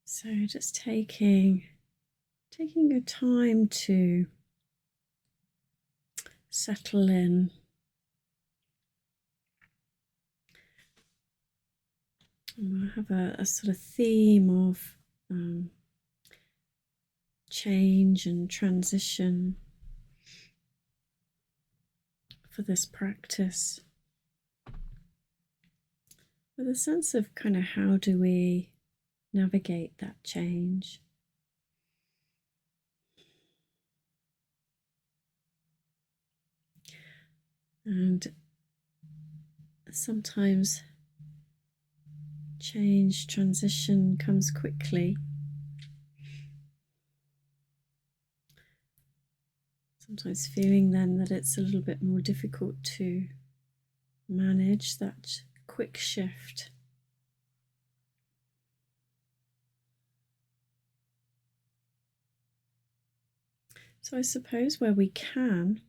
So just taking your time to settle in. And we'll have a sort of theme of change and transition for this practice, with a sense of kind of how do we navigate that change. And sometimes change, transition comes quickly. Sometimes feeling then that it's a little bit more difficult to manage that quick shift. So I suppose where we can,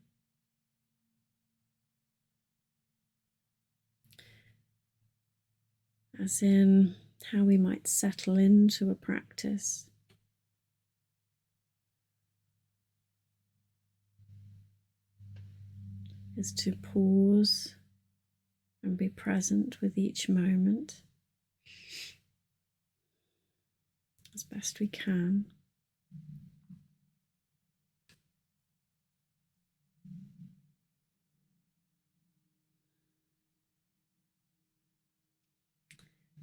as in how we might settle into a practice, is to pause and be present with each moment as best we can.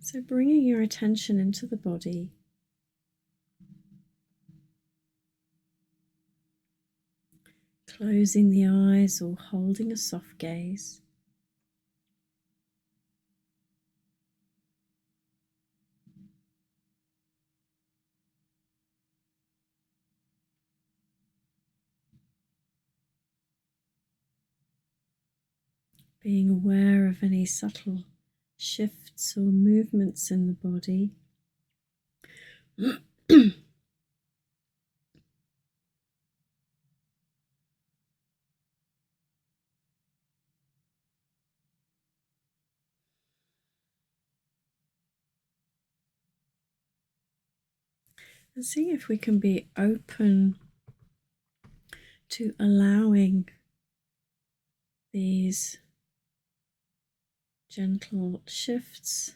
So bringing your attention into the body, closing the eyes or holding a soft gaze. Being aware of any subtle shifts or movements in the body. And see if we can be open to allowing these gentle shifts,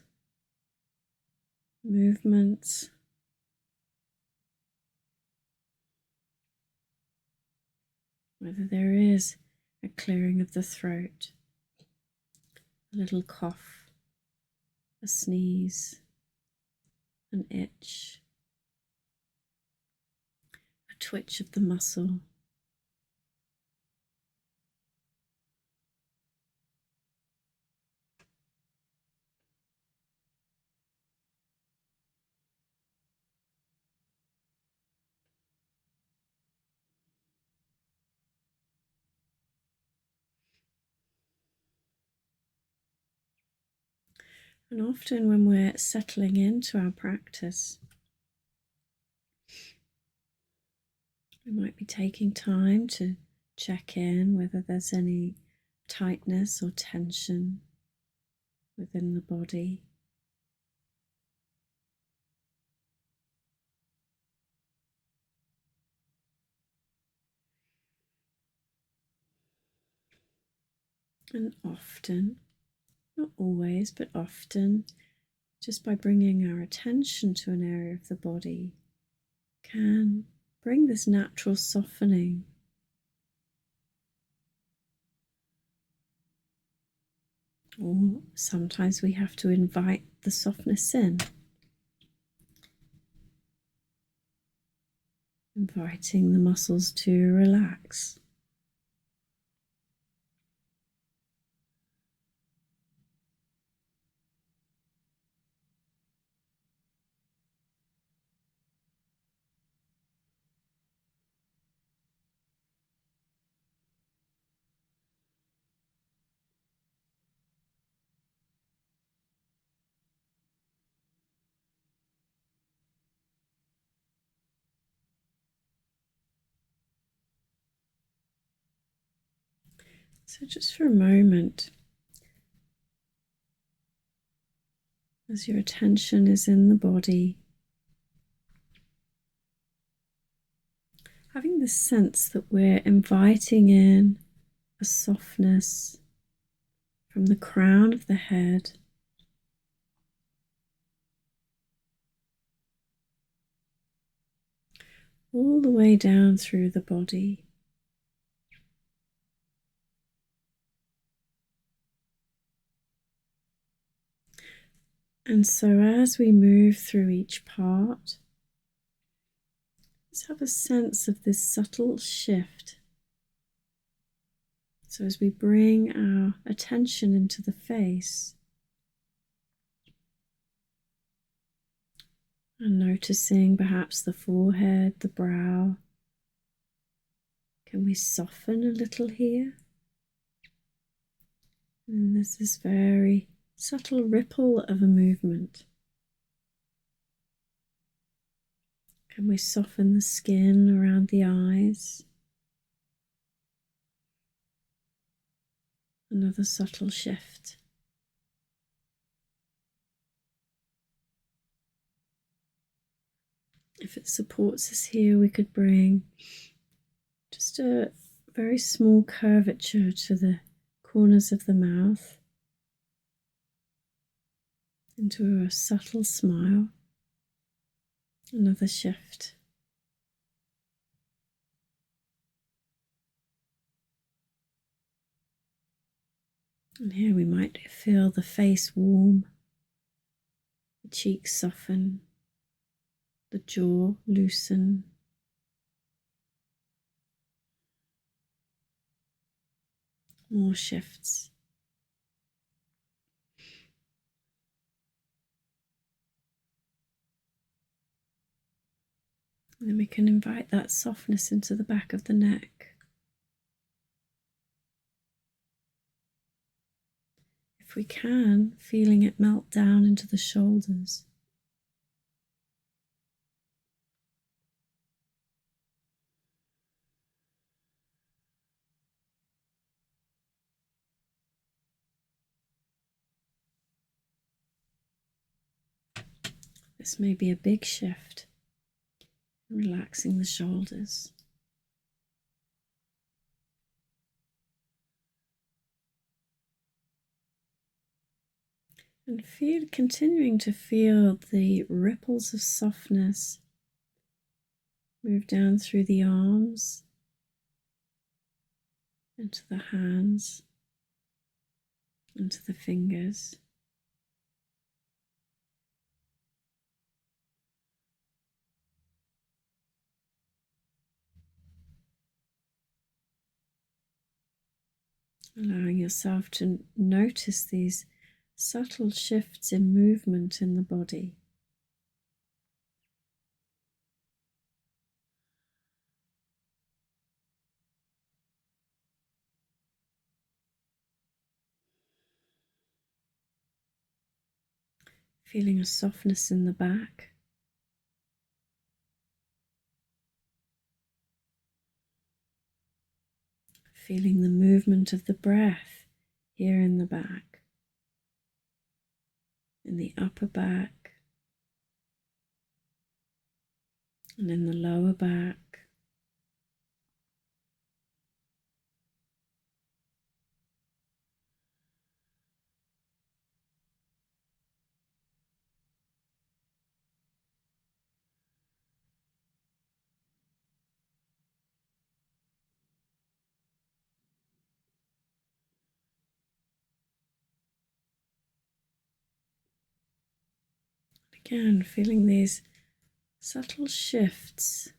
movements, whether there is a clearing of the throat, a little cough, a sneeze, an itch, a twitch of the muscle. And often when we're settling into our practice, we might be taking time to check in whether there's any tightness or tension within the body. And often, not always, but often, just by bringing our attention to an area of the body, can bring this natural softening. Or sometimes we have to invite the softness in, inviting the muscles to relax. So just for a moment, as your attention is in the body, having the sense that we're inviting in a softness from the crown of the head all the way down through the body. And so as we move through each part, let's have a sense of this subtle shift. So as we bring our attention into the face and noticing perhaps the forehead, the brow, can we soften a little here? And there's this very subtle ripple of a movement. Can we soften the skin around the eyes? Another subtle shift. If it supports us here, we could bring just a very small curvature to the corners of the mouth into a subtle smile. Another shift. And here we might feel the face warm, the cheeks soften, the jaw loosen. More shifts. And then we can invite that softness into the back of the neck. If we can, feeling it melt down into the shoulders. This may be a big shift, relaxing the shoulders. And continuing to feel the ripples of softness move down through the arms, into the hands, into the fingers. Allowing yourself to notice these subtle shifts in movement in the body. Feeling a softness in the back. Feeling the movement of the breath here in the back, in the upper back, and in the lower back. Again, feeling these subtle shifts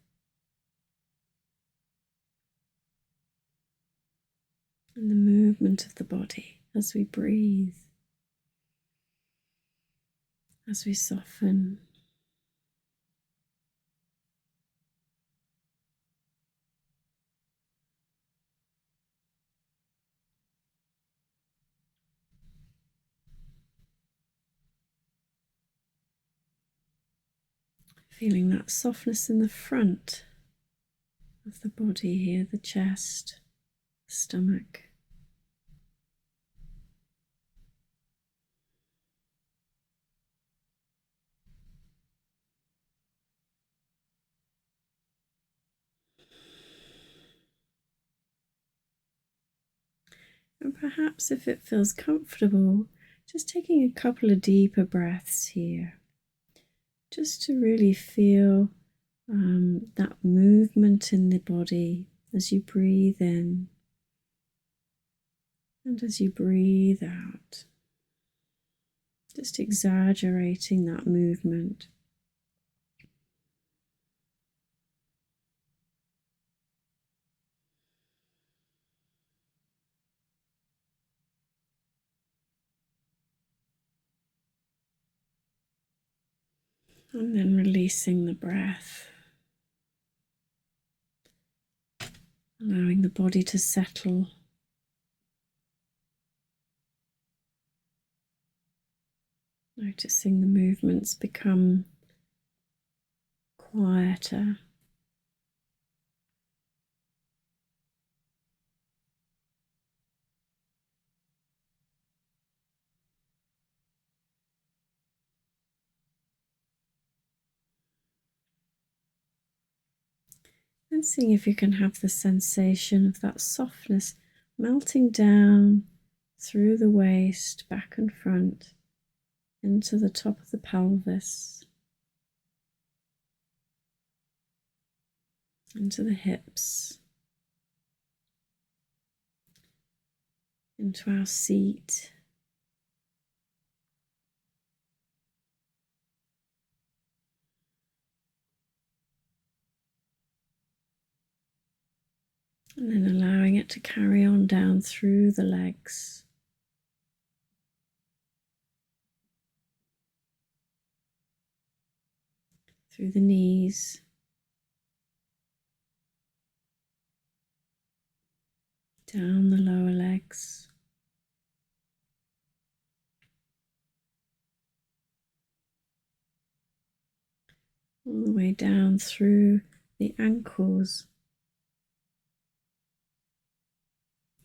in the movement of the body as we breathe, as we soften. Feeling that softness in the front of the body here, the chest, stomach. And perhaps if it feels comfortable, just taking a couple of deeper breaths here, just to really feel that movement in the body as you breathe in and as you breathe out. Just exaggerating that movement. And then releasing the breath, allowing the body to settle. Noticing the movements become quieter. And seeing if you can have the sensation of that softness melting down through the waist, back and front, into the top of the pelvis, into the hips, into our seat. And then allowing it to carry on down through the legs. Through the knees. Down the lower legs. All the way down through the ankles.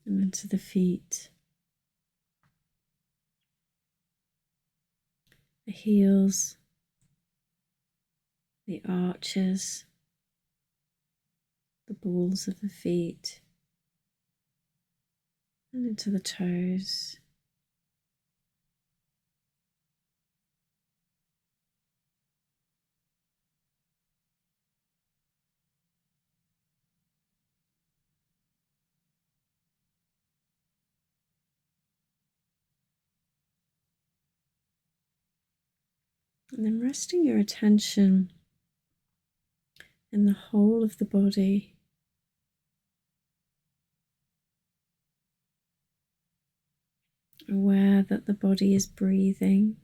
And into the feet. The heels. The arches. The balls of the feet. And into the toes. And then resting your attention in the whole of the body. Aware that the body is breathing.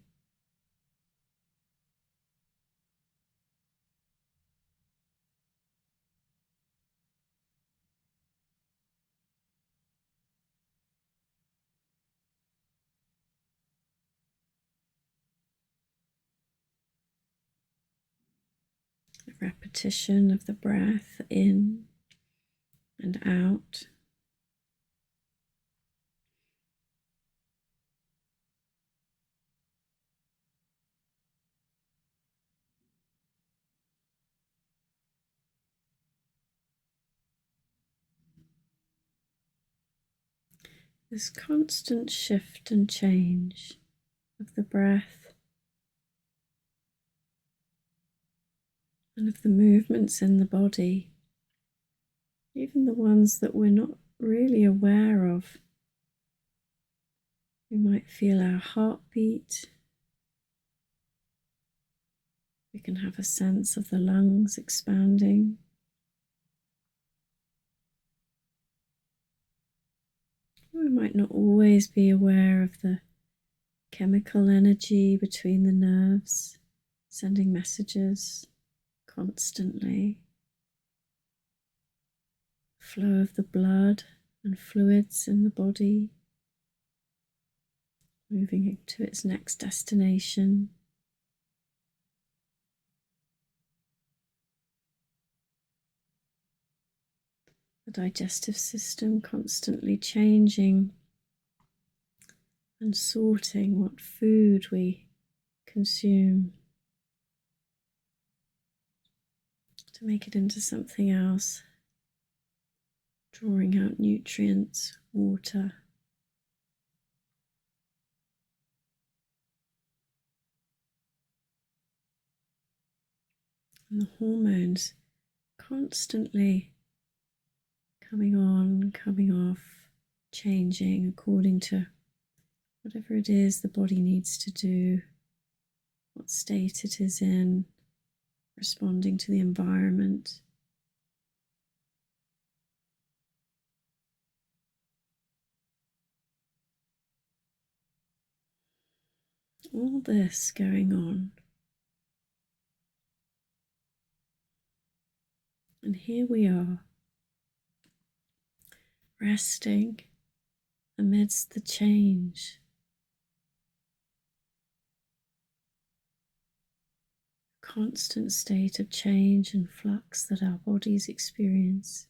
The repetition of the breath in and out. This constant shift and change of the breath and of the movements in the body, even the ones that we're not really aware of. We might feel our heartbeat. We can have a sense of the lungs expanding. We might not always be aware of the chemical energy between the nerves, sending messages constantly. Flow of the blood and fluids in the body, moving it to its next destination. The digestive system constantly changing and sorting what food we consume to make it into something else, drawing out nutrients, water, And the hormones constantly coming on, coming off, changing according to whatever it is the body needs to do, what state it is in, responding to the environment. All this going on. And here we are, resting amidst the change. Constant state of change and flux that our bodies experience.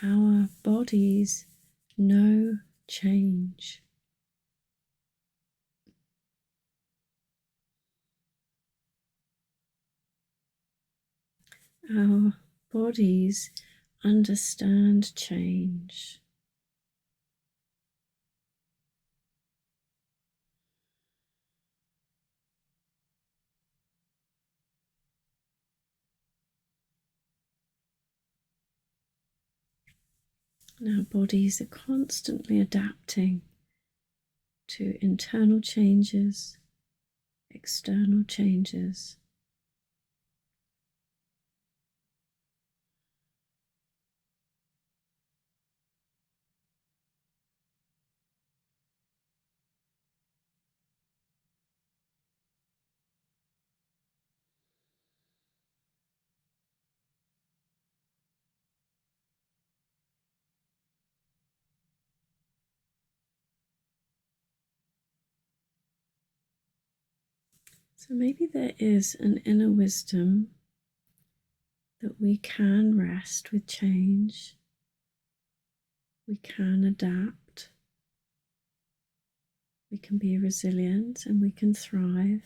Our bodies know change. Our bodies understand change. And our bodies are constantly adapting to internal changes, external changes. So maybe there is an inner wisdom that we can rest with change, we can adapt, we can be resilient, and we can thrive.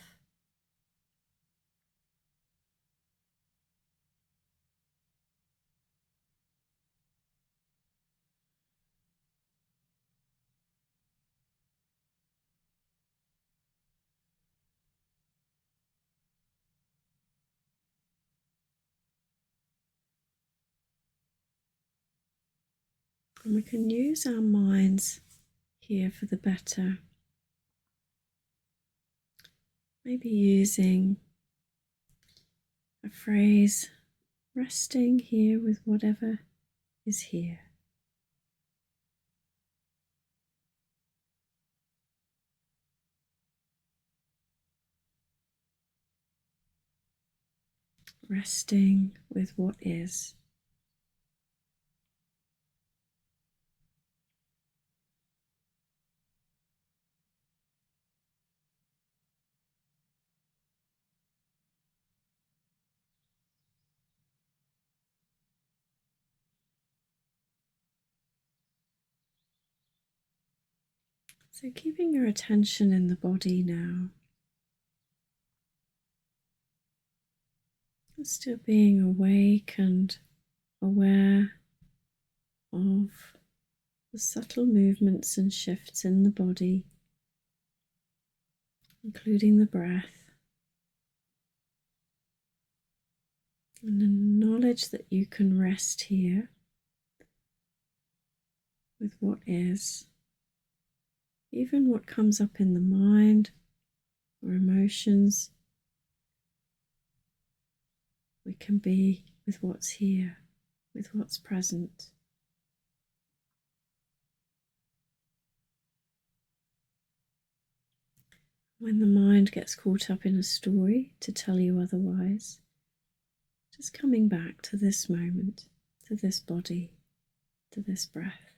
And we can use our minds here for the better. Maybe using a phrase, resting here with whatever is here. Resting with what is. So keeping your attention in the body now. Still being awake and aware of the subtle movements and shifts in the body, including the breath, and the knowledge that you can rest here with what is, even what comes up in the mind or emotions. We can be with what's here, with what's present. When the mind gets caught up in a story to tell you otherwise, just coming back to this moment, to this body, to this breath.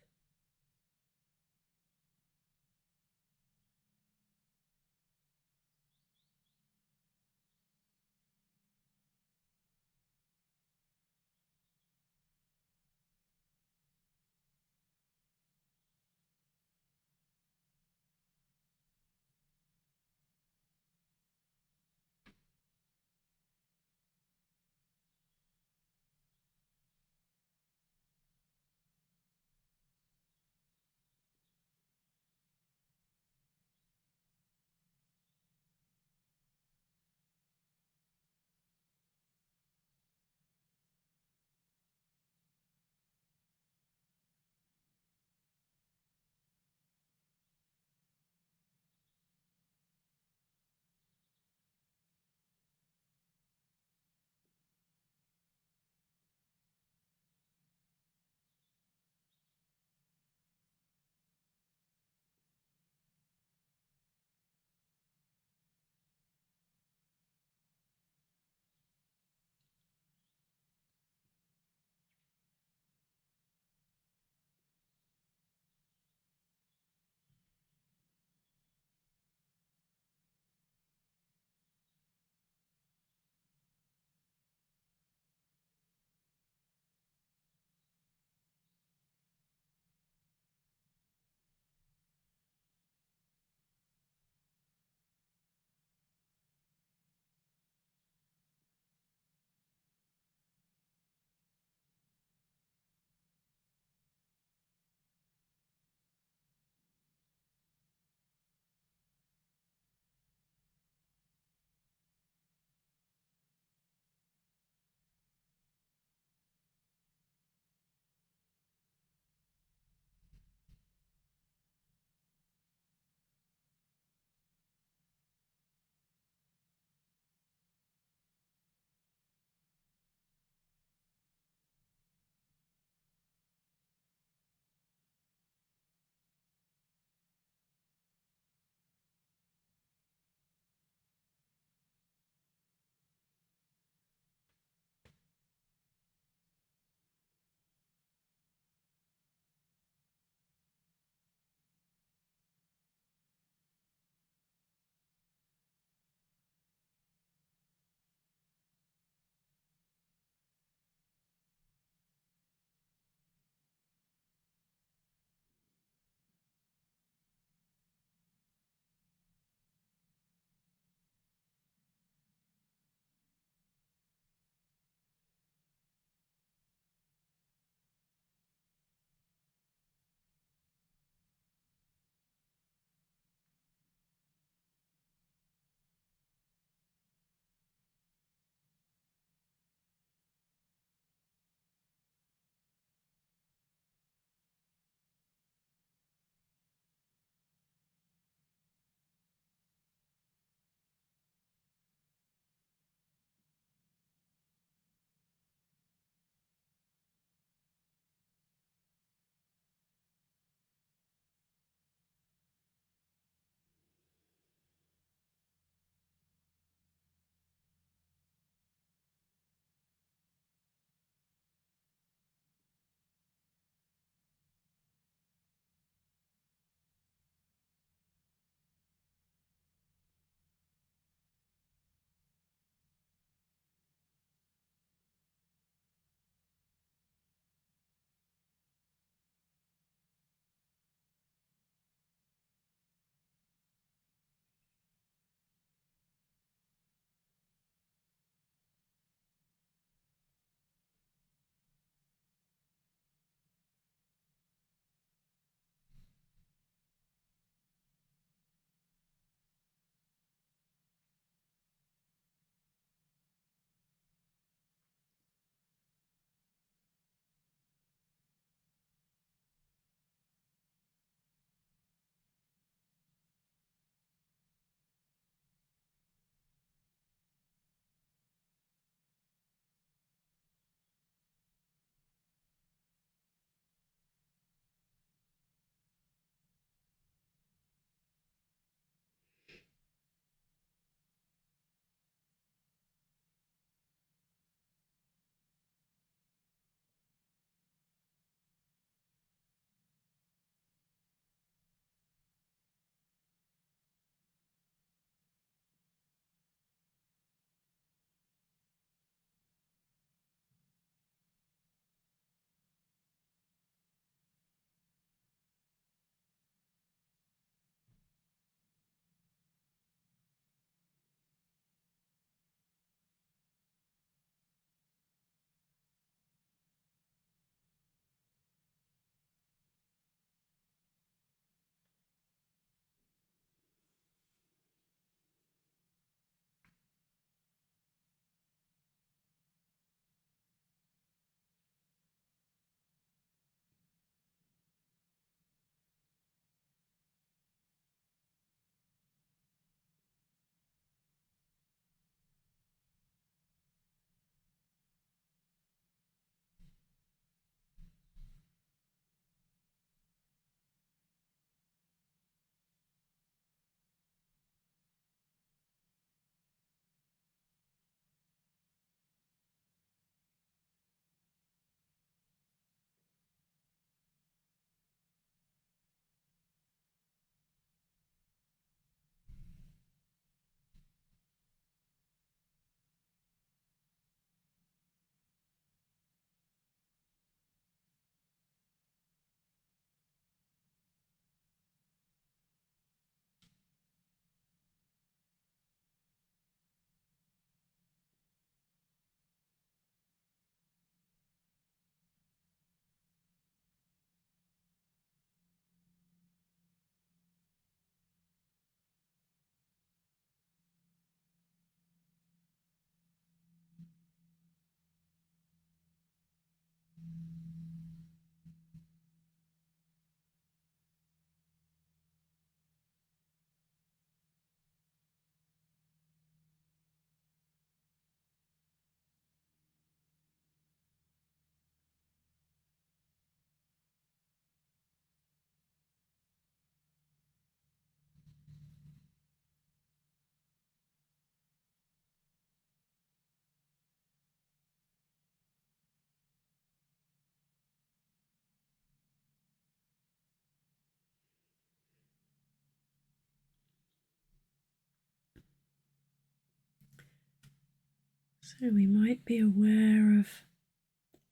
So we might be aware of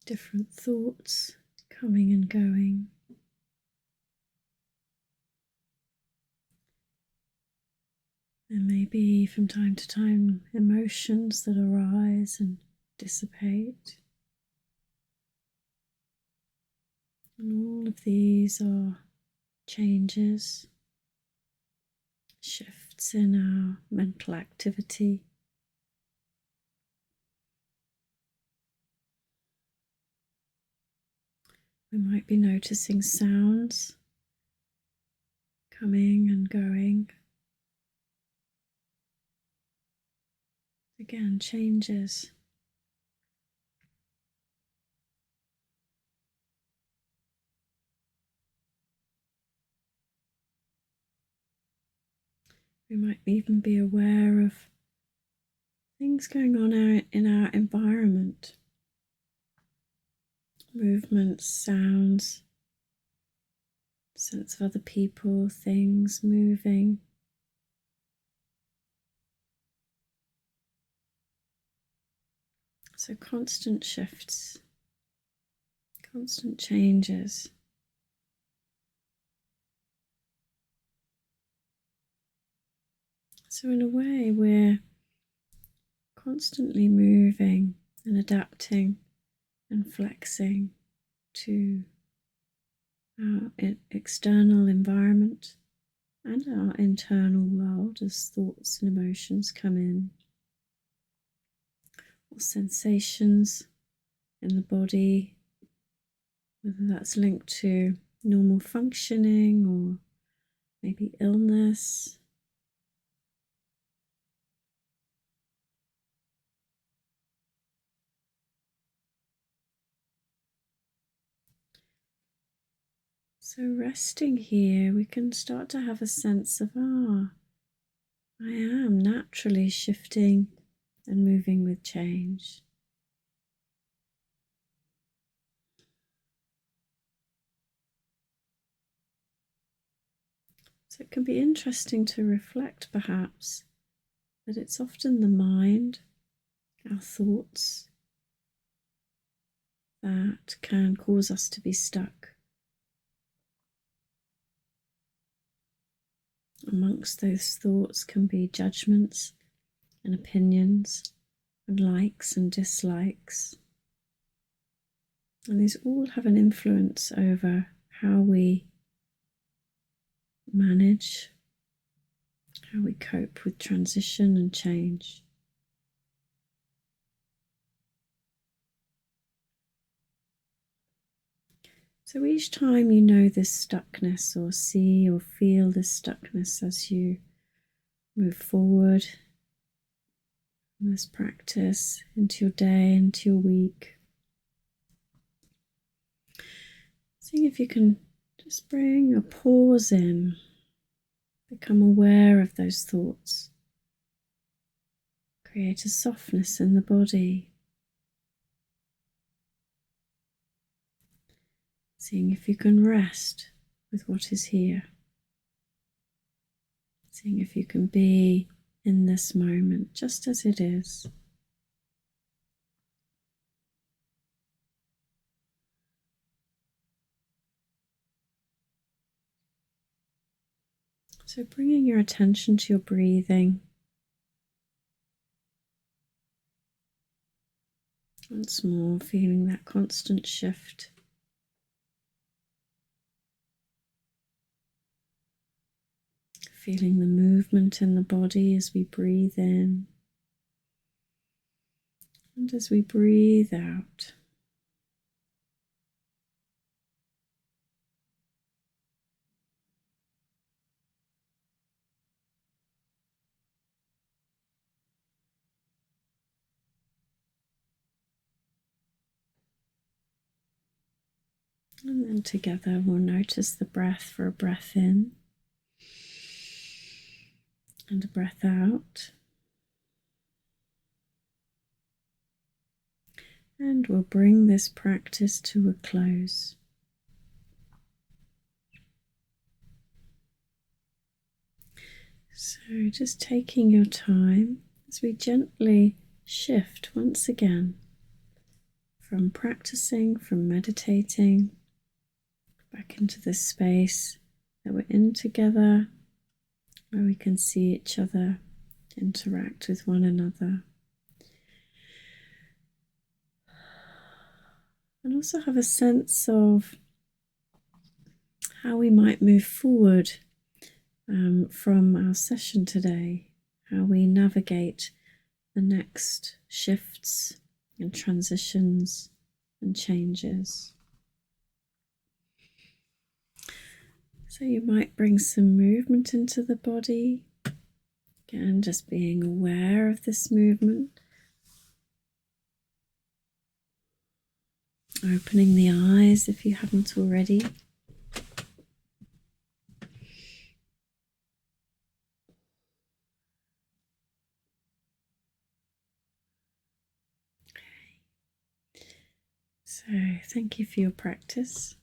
different thoughts coming and going. There may be from time to time emotions that arise and dissipate. And all of these are changes, shifts in our mental activity. We might be noticing sounds coming and going. Again, changes. We might even be aware of things going on in our environment. Movements, sounds, sense of other people, things moving. So constant shifts, constant changes. So in a way, we're constantly moving and adapting and flexing to our external environment and our internal world as thoughts and emotions come in, or sensations in the body, whether that's linked to normal functioning or maybe illness. So resting here, we can start to have a sense of, I am naturally shifting and moving with change. So it can be interesting to reflect, perhaps, that it's often the mind, our thoughts, that can cause us to be stuck. Amongst those thoughts can be judgments and opinions and likes and dislikes. And these all have an influence over how we manage, how we cope with transition and change. So each time you know this stuckness, or see or feel this stuckness as you move forward in this practice into your day, into your week, see if you can just bring a pause in, become aware of those thoughts, create a softness in the body. Seeing if you can rest with what is here. Seeing if you can be in this moment just as it is. So bringing your attention to your breathing. Once more, feeling that constant shift. Feeling the movement in the body as we breathe in and as we breathe out. And then together we'll notice the breath for a breath in and a breath out. And we'll bring this practice to a close. So just taking your time as we gently shift once again from practicing, from meditating, back into this space that we're in together, where we can see each other, interact with one another, and also have a sense of how we might move forward from our session today, how we navigate the next shifts and transitions and changes. So you might bring some movement into the body. Again, just being aware of this movement. Opening the eyes if you haven't already. So thank you for your practice.